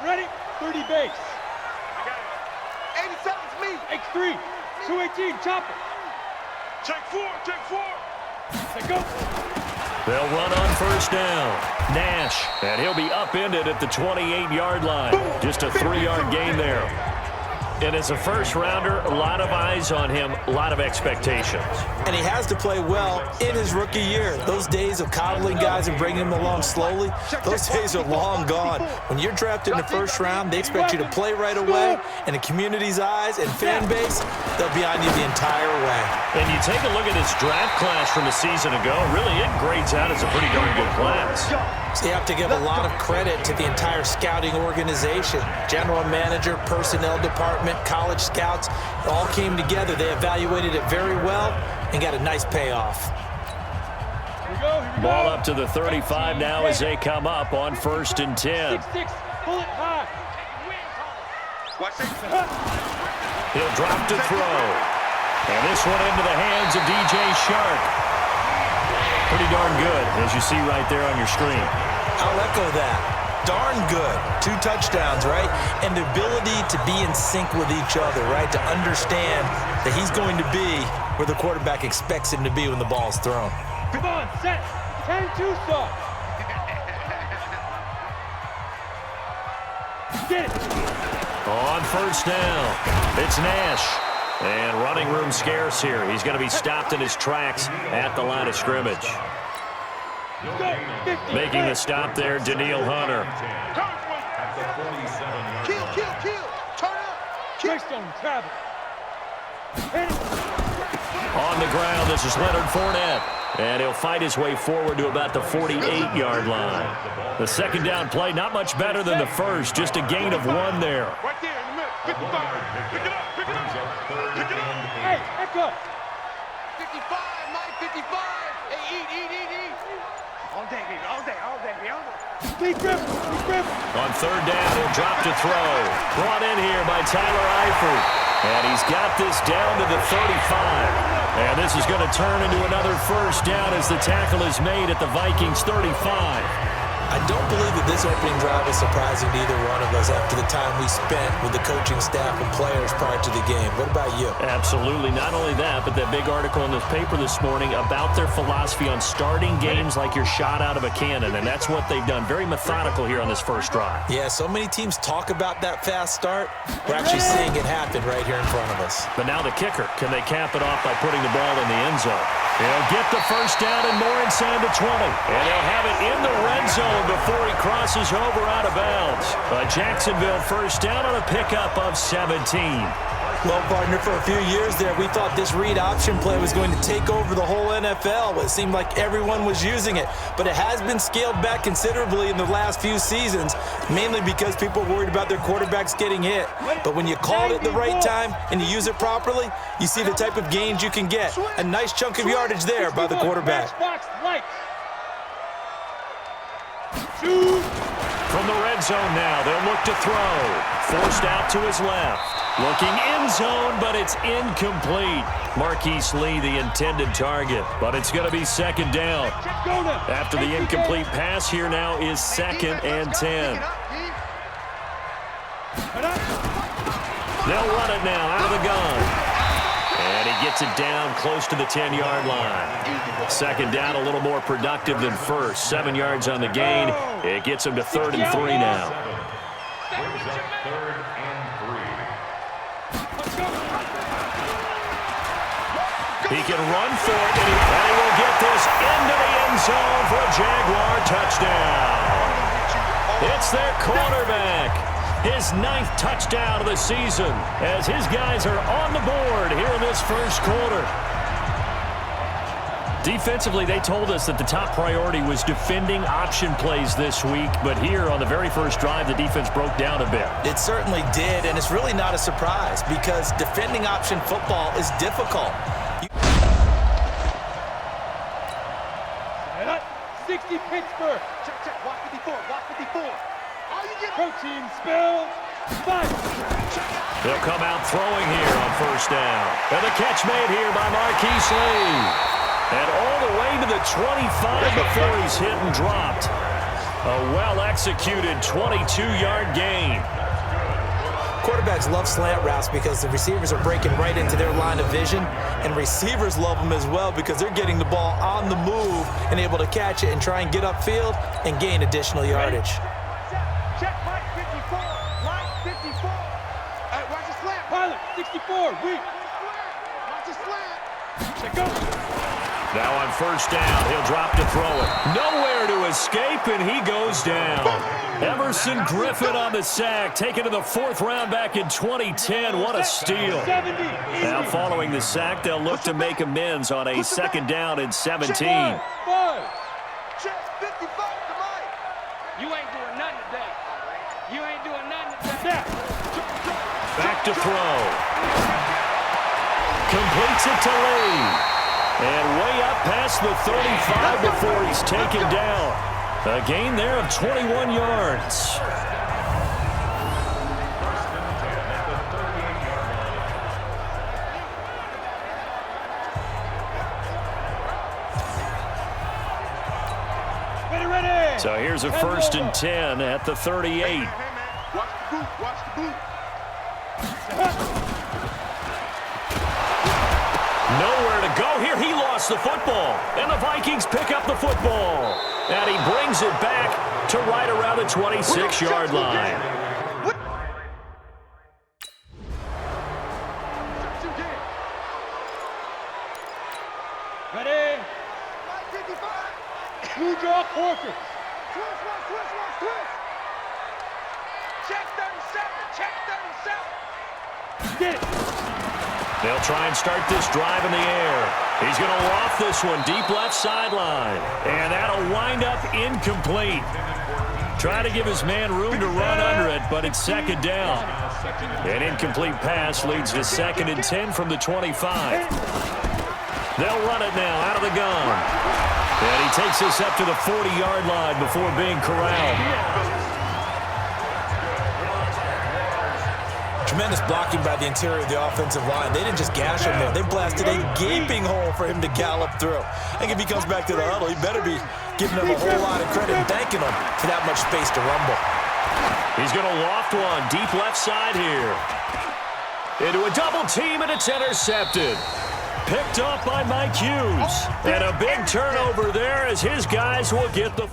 ready? 30 base. I got it. 87's me. X3. 218, chop it. Check four. Let go. They'll run on first down. Nash, and he'll be upended at the 28-yard line. Just a 3-yard gain there. And as a first-rounder, a lot of eyes on him, a lot of expectations. And he has to play well in his rookie year. Those days of coddling guys and bringing them along slowly, those days are long gone. When you're drafted in the first round, they expect you to play right away, and the community's eyes and fan base, they'll be on you the entire way. And you take a look at his draft class from a season ago, really it grades out as a pretty darn good class. So you have to give a lot of credit to the entire scouting organization. General manager, personnel department, college scouts, it all came together. They evaluated it very well and got a nice payoff. Here we go. Ball up to the 35 now as they come up on 1st and 10. 6-6. Pull it high. Watch it. He'll drop to throw. And this one into the hands of DJ Shark. Pretty darn good, as you see right there on your screen. I'll echo that. Darn good. 2 touchdowns, right? And the ability to be in sync with each other, right? To understand that he's going to be where the quarterback expects him to be when the ball's thrown. Come on, set. 10-2 stop. Get it. On first down, it's Nash. And running room scarce here. He's going to be stopped in his tracks at the line of scrimmage. Making the stop there, Danielle Hunter. Kill. Turn up. Keystone travel. On the ground, this is Leonard Fournette. And he'll fight his way forward to about the 48-yard line. The second down play, not much better than the first. Just a gain of 1 there. Right there in the middle. 55. Pick it up. Hey, echo. 55, Mike, 55. Hey, eat. All day, baby. Deep grip. On third down, he'll drop to throw. Brought in here by Tyler Eifert. And he's got this down to the 35. And this is going to turn into another first down as the tackle is made at the Vikings 35. I don't believe that this opening drive was surprising to either one of us after the time we spent with the coaching staff and players prior to the game. What about you? Absolutely. Not only that, but that big article in the paper this morning about their philosophy on starting games like you're shot out of a cannon, and that's what they've done. Very methodical here on this first drive. Yeah, so many teams talk about that fast start. We're actually seeing it happen right here in front of us. But now the kicker. Can they cap it off by putting the ball in the end zone? He'll get the first down and more inside the 20. And they'll have it in the red zone before he crosses over out of bounds. A Jacksonville first down on a pickup of 17. Well, partner, for a few years there, we thought this read option play was going to take over the whole NFL. It seemed like everyone was using it. But it has been scaled back considerably in the last few seasons, mainly because people are worried about their quarterbacks getting hit. But when you call it at the right time and you use it properly, you see the type of gains you can get. A nice chunk of yardage there by the quarterback. From the red zone now, they'll look to throw. Forced out to his left. Looking end zone, but it's incomplete. Marquise Lee, the intended target, but it's going to be second down. After the incomplete pass, here now is 2nd and 10. They'll run it now out of the gun. And he gets it down close to the 10-yard line. Second down, a little more productive than first. 7 yards on the gain. It gets him to 3rd and 3 now. He can run for it, and he will get this into the end zone for a Jaguar touchdown. It's their quarterback. His 9th touchdown of the season as his guys are on the board here in this first quarter. Defensively, they told us that the top priority was defending option plays this week, but here on the very first drive, the defense broke down a bit. It certainly did, and it's really not a surprise because defending option football is difficult. 60 Pittsburgh. Check. Watch 54. Protein spill. 5. They'll come out throwing here on first down. And the catch made here by Marquise Lee. And all the way to the 25 before he's hit and dropped. A well-executed 22-yard gain. Quarterbacks love slant routes because the receivers are breaking right into their line of vision, and receivers love them as well because they're getting the ball on the move and able to catch it and try and get upfield and gain additional yardage. Check Mike 54. Mike 54. Hey, watch the slant. Pilot, 64, weak. Watch the slant. Check go. Now on first down, he'll drop to throw it. Nowhere to escape, and he goes down. Emerson Griffin on the sack, taken to the 4th round back in 2010. What a steal. 70. Now following the sack, they'll look to make amends on a 2nd down and 17. Five. Check 55 to Mike. You ain't doing nothing today. You ain't doing nothing today. Snap. Back to throw. Completes it to Lee. And way up past the 35 before he's taken down. A gain there of 21 yards. Ready. So here's a 1st and 10 at the 38. Hey, man. Watch the boot. Watch the boot. Nowhere to go here. He lost the football. And the Vikings pick up the football. And he brings it back to right around the 26-yard line. Ready. Mike 55. Blue draw quarters. Twist. Check 37. Check 37. Get it. They'll try and start this drive in the air. He's going to loft this one deep left sideline. And that'll wind up incomplete. Try to give his man room to run under it, but it's 2nd down. An incomplete pass leads to 2nd and 10 from the 25. They'll run it now out of the gun. And he takes this up to the 40-yard line before being corralled. Tremendous blocking by the interior of the offensive line. They didn't just gash him there. They blasted a gaping hole for him to gallop through. I think if he comes back to the huddle, he better be giving them a whole lot of credit and thanking them for that much space to rumble. He's going to loft one deep left side here. Into a double team, and it's intercepted. Picked up by Mike Hughes. And a big turnover there as his guys will get the...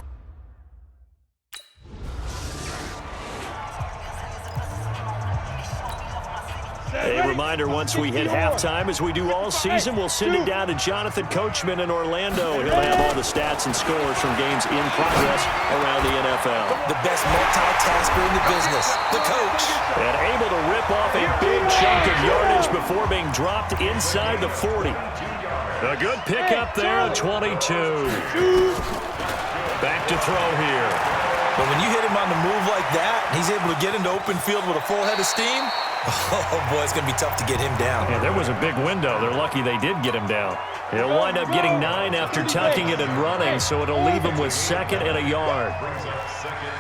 A reminder, once we hit halftime, as we do all season, we'll send it down to Jonathan Coachman in Orlando. He'll have all the stats and scores from games in progress around the NFL. The best multitasker in the business, the coach. And able to rip off a big chunk of yardage before being dropped inside the 40. A good pickup there at 22. Back to throw here. But when you hit him on the move like that, he's able to get into open field with a full head of steam. Oh, boy, it's going to be tough to get him down. Yeah, there was a big window. They're lucky they did get him down. He'll wind up getting 9 after tucking it and running, so it'll leave him with 2nd and a yard.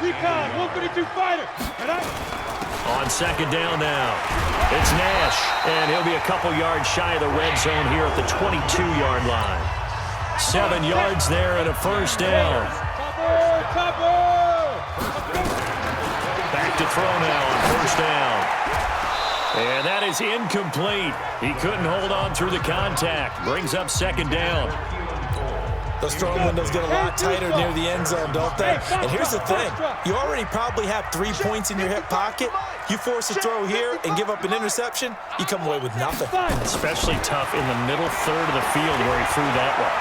Recon, 132 fighter. On 2nd down now, it's Nash, and he'll be a couple yards shy of the red zone here at the 22-yard line. 7 yards there and a 1st down. Back to throw now on 1st down. And that is incomplete. He couldn't hold on through the contact. Brings up 2nd down. Those throwing windows get a lot tighter near the end zone, don't they? And here's the thing. You already probably have 3 points in your hip pocket. You force a throw here and give up an interception, you come away with nothing. Especially tough in the middle third of the field where he threw that one.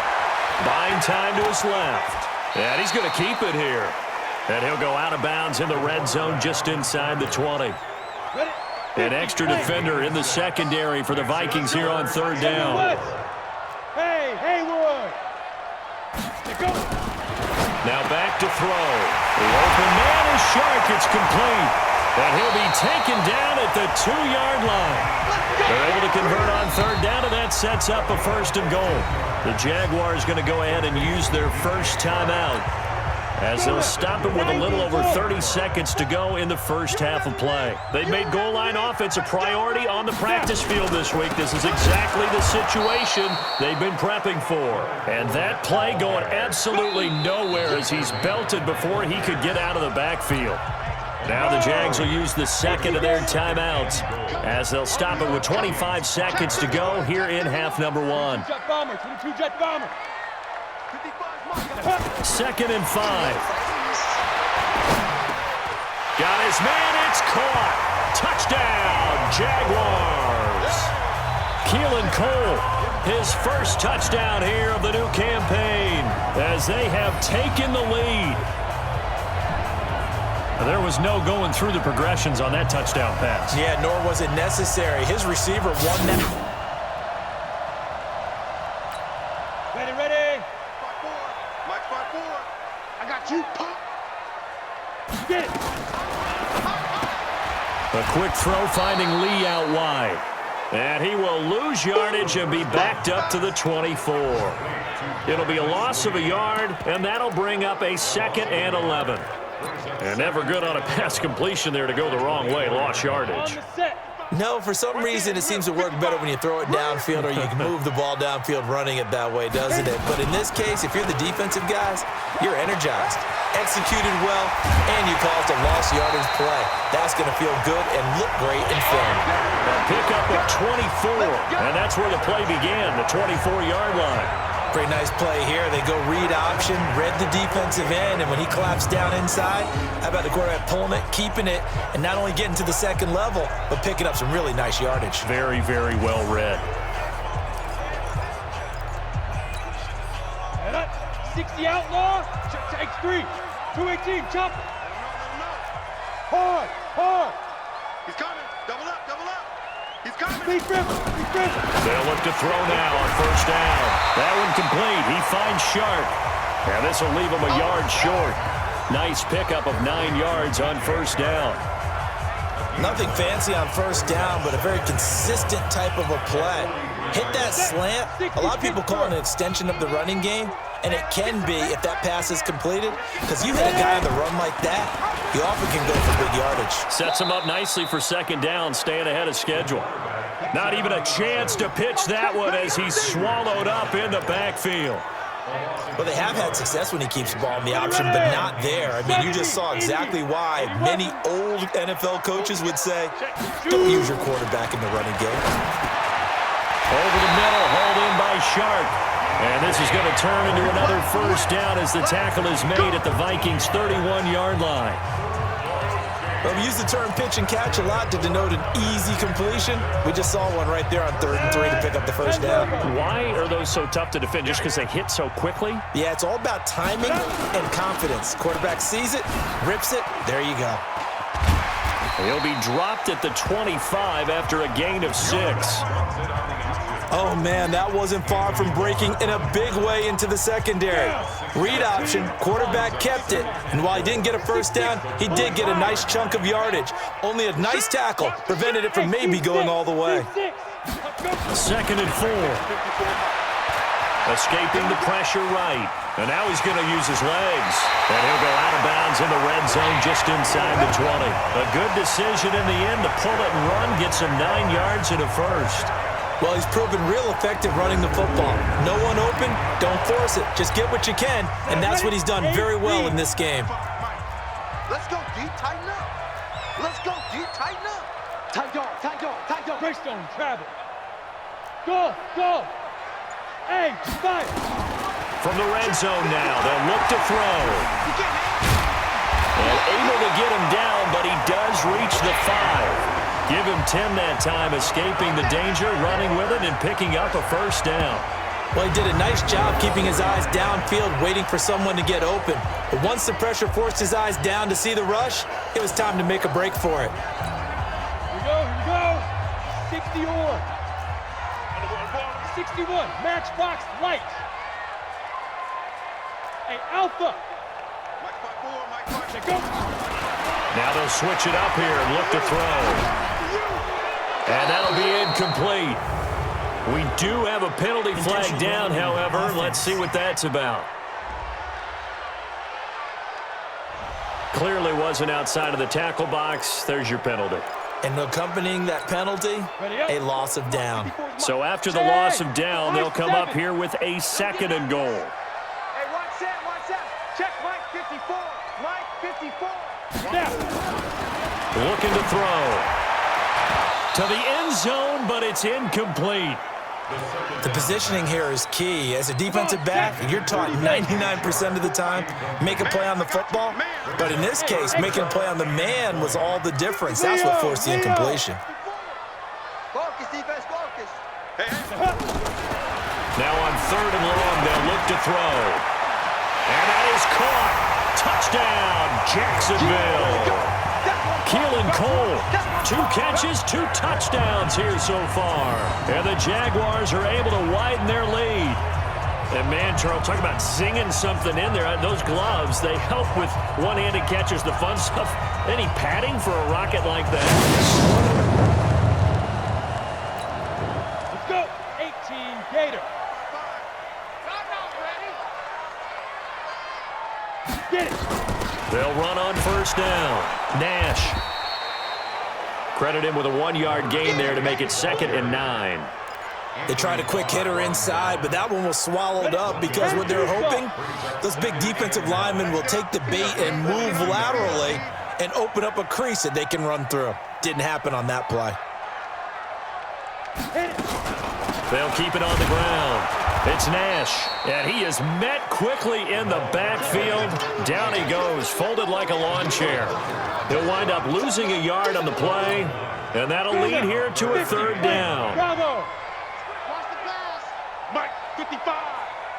Buying time to his left. And he's going to keep it here. And he'll go out of bounds in the red zone just inside the 20. An extra defender in the secondary for the Vikings here on 3rd down. Hey, Haywood. Now back to throw. The open man is Shark. It's complete. And he'll be taken down at the 2-yard line. They're able to convert on 3rd down, and that sets up a 1st and goal. The Jaguars going to go ahead and use their first timeout as they'll stop it with a little over 30 seconds to go in the first half of play. They've made goal line offense a priority on the practice field this week. This is exactly the situation they've been prepping for. And that play going absolutely nowhere as he's belted before he could get out of the backfield. Now the Jags will use the second of their timeouts as they'll stop it with 25 seconds to go here in half number 1. Jet bomber, 22 jet bomber. 2nd and 5. Got his man, it's caught. Touchdown, Jaguars. Keelan Cole, his first touchdown here of the new campaign as they have taken the lead. There was no going through the progressions on that touchdown pass. Yeah, nor was it necessary. His receiver won that. Ready. Mike 5-4. I got you, pop. Get it. A quick throw finding Lee out wide. And he will lose yardage and be backed up to the 24. It'll be a loss of a yard, and that'll bring up a 2nd and 11. And never good on a pass completion there to go the wrong way. Lost yardage. No, for some reason it seems to work better when you throw it downfield or you can move the ball downfield running it that way, doesn't it? But in this case, if you're the defensive guys, you're energized, executed well, and you caused a lost yardage play. That's going to feel good and look great in film. A pickup of 24, and that's where the play began, the 24-yard line. Pretty nice play here. They go read option, read the defensive end, and when he collapsed down inside, how about the quarterback pulling it, keeping it, and not only getting to the second level, but picking up some really nice yardage. Very, very well read. 60 outlaw. Takes 3. 218. Chop. Hard. He's coming. Double up. He's coming. Big grip. They'll look to throw now on first down. That one complete. He finds Sharp. And this will leave him a yard short. Nice pickup of 9 yards on first down. Nothing fancy on first down, but a very consistent type of a play. Hit that slant. A lot of people call it an extension of the running game, and it can be if that pass is completed, because you hit a guy on the run like that, he often can go for big yardage. Sets him up nicely for second down, staying ahead of schedule. Not even a chance to pitch that one as he's swallowed up in the backfield. Well, they have had success when he keeps the ball in the option, but not there. I mean, you just saw exactly why many old NFL coaches would say, don't use your quarterback in the running game. Over the middle, hauled in by Sharp. And this is going to turn into another first down as the tackle is made at the Vikings' 31-yard line. Well, we use the term pitch and catch a lot to denote an easy completion. We just saw one right there on 3rd and 3 to pick up the first down. Why are those so tough to defend? Just because they hit so quickly? Yeah, it's all about timing and confidence. Quarterback sees it, rips it, there you go. He'll be dropped at the 25 after a gain of 6. Oh, man, that wasn't far from breaking in a big way into the secondary. Read option, quarterback kept it, and while he didn't get a first down, he did get a nice chunk of yardage. Only a nice tackle prevented it from maybe going all the way. 2nd and 4. Escaping the pressure right. And now he's going to use his legs. And he'll go out of bounds in the red zone just inside the 20. A good decision in the end to pull it and run, gets him 9 yards and a first. Well, he's proven real effective running the football. No one open, don't force it. Just get what you can, and that's what he's done very well in this game. Let's go deep, tighten up. Let's go deep, tighten up. Tight dog. Greystone, travel. Go. Hey, fire. From the red zone now, they'll look to throw. And able to get him down, but he does reach the 5. Give him 10 that time, escaping the danger, running with it, and picking up a first down. Well, he did a nice job keeping his eyes downfield, waiting for someone to get open. But once the pressure forced his eyes down to see the rush, it was time to make a break for it. Here we go. 60 or 61. Matchbox light. Hey, Alpha. Mike 5-4. Go. Now they'll switch it up here and look to throw. And that'll be incomplete. We do have a penalty flag down, however. Let's see what that's about. Clearly wasn't outside of the tackle box. There's your penalty. And accompanying that penalty, a loss of down. So after the loss of down, they'll come up here with a 2nd and goal. Hey, watch that. Check Mike 54. Mike 54. Looking to throw. To the end zone, but it's incomplete. The positioning here is key. As a defensive back, you're taught 99% of the time, make a play on the football. But in this case, making a play on the man was all the difference. That's what forced the incompletion. Focus, defense, focus. Now on 3rd and long, they'll look to throw. And that is caught. Touchdown, Jacksonville. Keelan Cole, 2 catches, 2 touchdowns here so far. And the Jaguars are able to widen their lead. And man, Charles, talk about zinging something in there. Those gloves, they help with one-handed catches, the fun stuff. Any padding for a rocket like that? Let's go. 18 Gator. Get it. They'll run on 1st down. Nash. Credit him with a 1-yard gain there to make it 2nd and 9. They tried a quick hitter inside, but that one was swallowed up because what they're hoping, those big defensive linemen will take the bait and move laterally and open up a crease that they can run through. Didn't happen on that play. They'll keep it on the ground. It's Nash, and he is met quickly in the backfield. Down he goes, folded like a lawn chair. He'll wind up losing a yard on the play, and that'll lead here to a 3rd down. Bravo. Watch the pass. Mike, 55.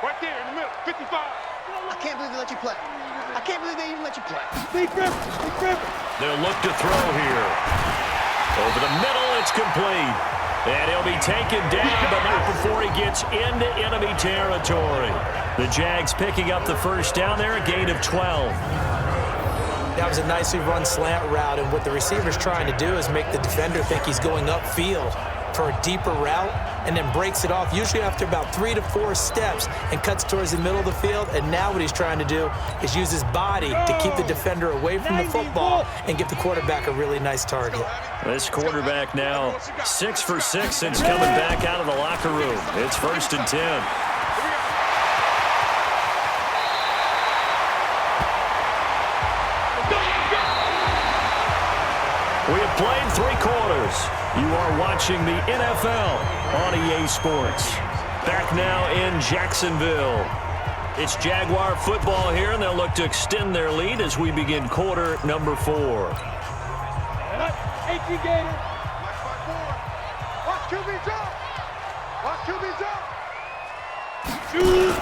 Right there in the middle, 55. I can't believe they let you play. I can't believe they even let you play. Big River. They'll look to throw here. Over the middle, it's complete. And he'll be taken down, but not before he gets into enemy territory. The Jags picking up the 1st down there, a gain of 12. That was a nicely run slant route, and what the receiver's trying to do is make the defender think he's going upfield for a deeper route and then breaks it off, usually after about 3 to 4 steps, and cuts towards the middle of the field. And now what he's trying to do is use his body to keep the defender away from the football and give the quarterback a really nice target. This quarterback now 6 for 6 since coming back out of the locker room. It's 1st and 10. We have played 3 quarters. You are watching the NFL on EA Sports. Back now in Jacksonville. It's Jaguar football here, and they'll look to extend their lead as we begin quarter number 4. 18 Gator. Watch QB jump. Watch QB jump. Shoot.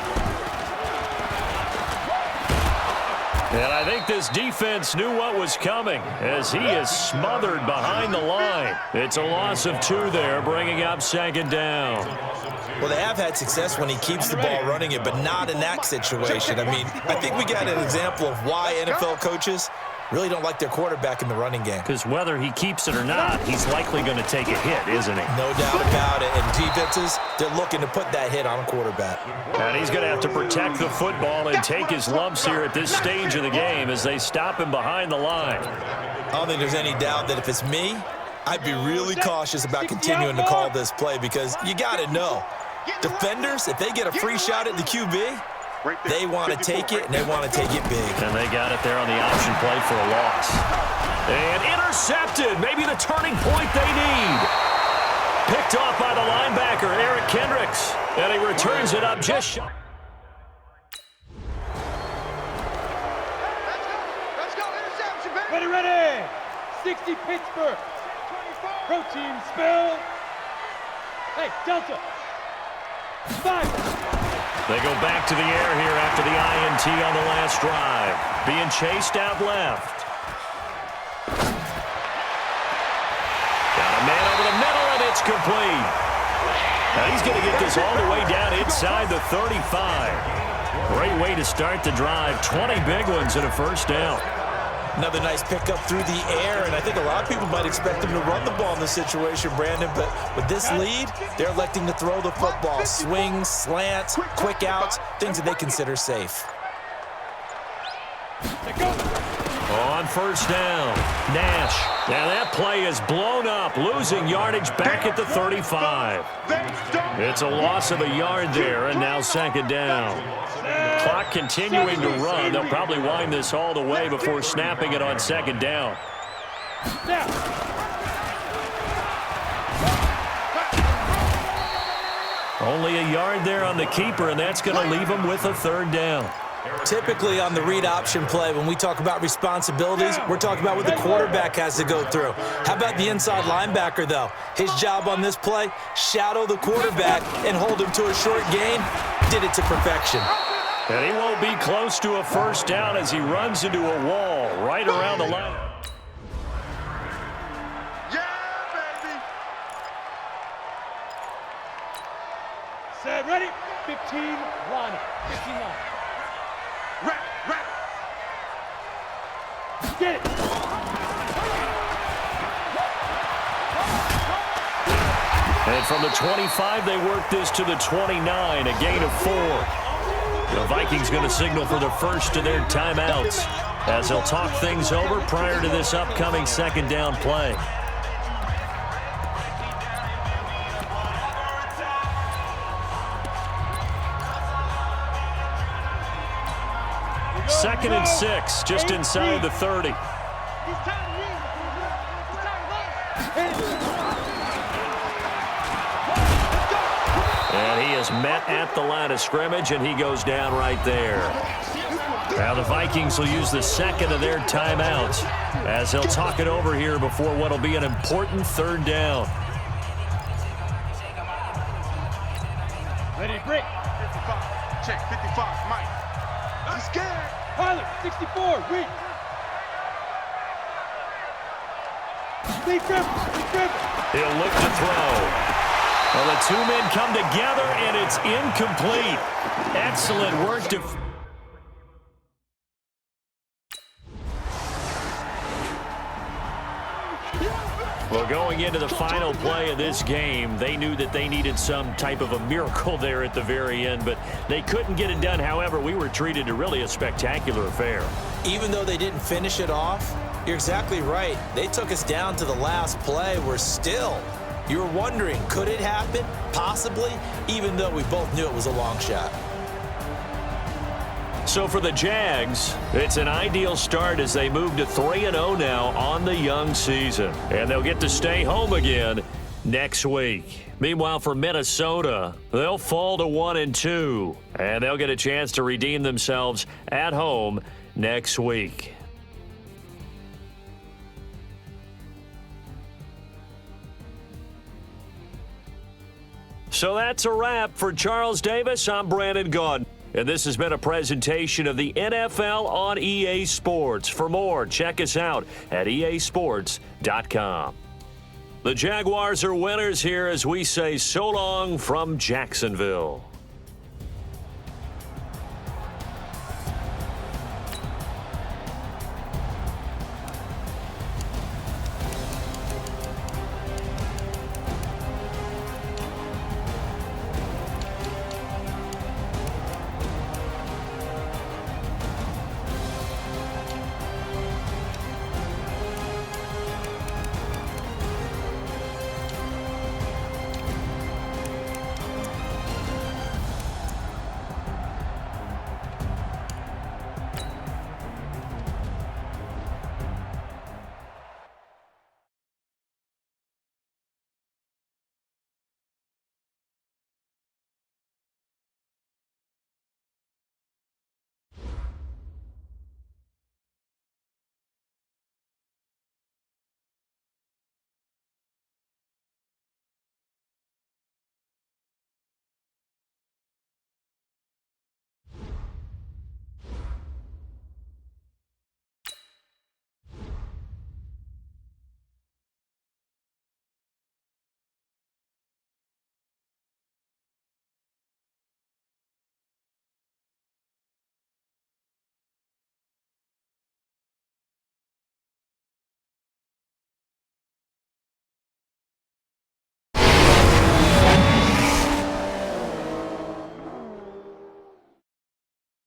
And I think this defense knew what was coming as he is smothered behind the line. It's a loss of 2 there, bringing up 2nd down. Well, they have had success when he keeps the ball running it, but not in that situation. I mean, I think we got an example of why NFL coaches really don't like their quarterback in the running game. Because whether he keeps it or not, he's likely going to take a hit, isn't he? No doubt about it. And defenses, they're looking to put that hit on a quarterback. And he's going to have to protect the football and take his lumps here at this stage of the game as they stop him behind the line. I don't think there's any doubt that if it's me, I'd be really cautious about continuing to call this play because you got to know, defenders, if they get a free shot at the QB, they want to take it, and they want to take it big. And they got it there on the option play for a loss. And intercepted, maybe the turning point they need. Picked off by the linebacker, Eric Kendricks, and he returns it up just short. Let's go, interception, baby. Ready. 60 Pittsburgh. Protein spill. Hey, Delta. 5. They go back to the air here after the INT on the last drive. Being chased out left. Got a man over the middle, and it's complete. Now he's going to get this all the way down inside the 35. Great way to start the drive. 20 big ones and a 1st down. Another nice pickup through the air, and I think a lot of people might expect him to run the ball in this situation, Brandon, but with this lead, they're electing to throw the football. Swings, slants, quick outs, things that they consider safe. On first down, Nash. Now that play is blown up, losing yardage back at the 35. It's a loss of a yard there, and now second down. Clock continuing to run. They'll probably wind this all the way before snapping it on second down. Only a yard there on the keeper, and that's going to leave him with a third down. Typically on the read option play, when we talk about responsibilities, we're talking about what the quarterback has to go through. How about the inside linebacker, though? His job on this play, shadow the quarterback and hold him to a short gain. Did it to perfection. And he won't be close to a first down as he runs into a wall right around the line. Set, ready? 15, line up. 15 line. Rap. Get it. And from the 25, they work this to the 29, a gain of 4. The Vikings going to signal for the first of their timeouts as they'll talk things over prior to this upcoming second down play. Second and 6, just inside the 30. And he is met at the line of scrimmage, and he goes down right there. Now the Vikings will use the second of their timeouts as they'll talk it over here before what will be an important third down. Ready, break. 55. Check, 55, Mike. I'm scared. Pilot, 64, weak. Lead grip. He'll look to throw. Well, the two men come together, and it's incomplete. Excellent work to... Well, going into the final play of this game, they knew that they needed some type of a miracle there at the very end, but they couldn't get it done. However, we were treated to really a spectacular affair. Even though they didn't finish it off, you're exactly right. They took us down to the last play. We're still, you're wondering, could it happen? Possibly, even though we both knew it was a long shot. So for the Jags, it's an ideal start as they move to 3-0 now on the young season. And they'll get to stay home again next week. Meanwhile, for Minnesota, they'll fall to 1-2. And they'll get a chance to redeem themselves at home next week. So that's a wrap for Charles Davis. I'm Brandon Gaudin. And this has been a presentation of the NFL on EA Sports. For more, check us out at easports.com. The Jaguars are winners here as we say so long from Jacksonville.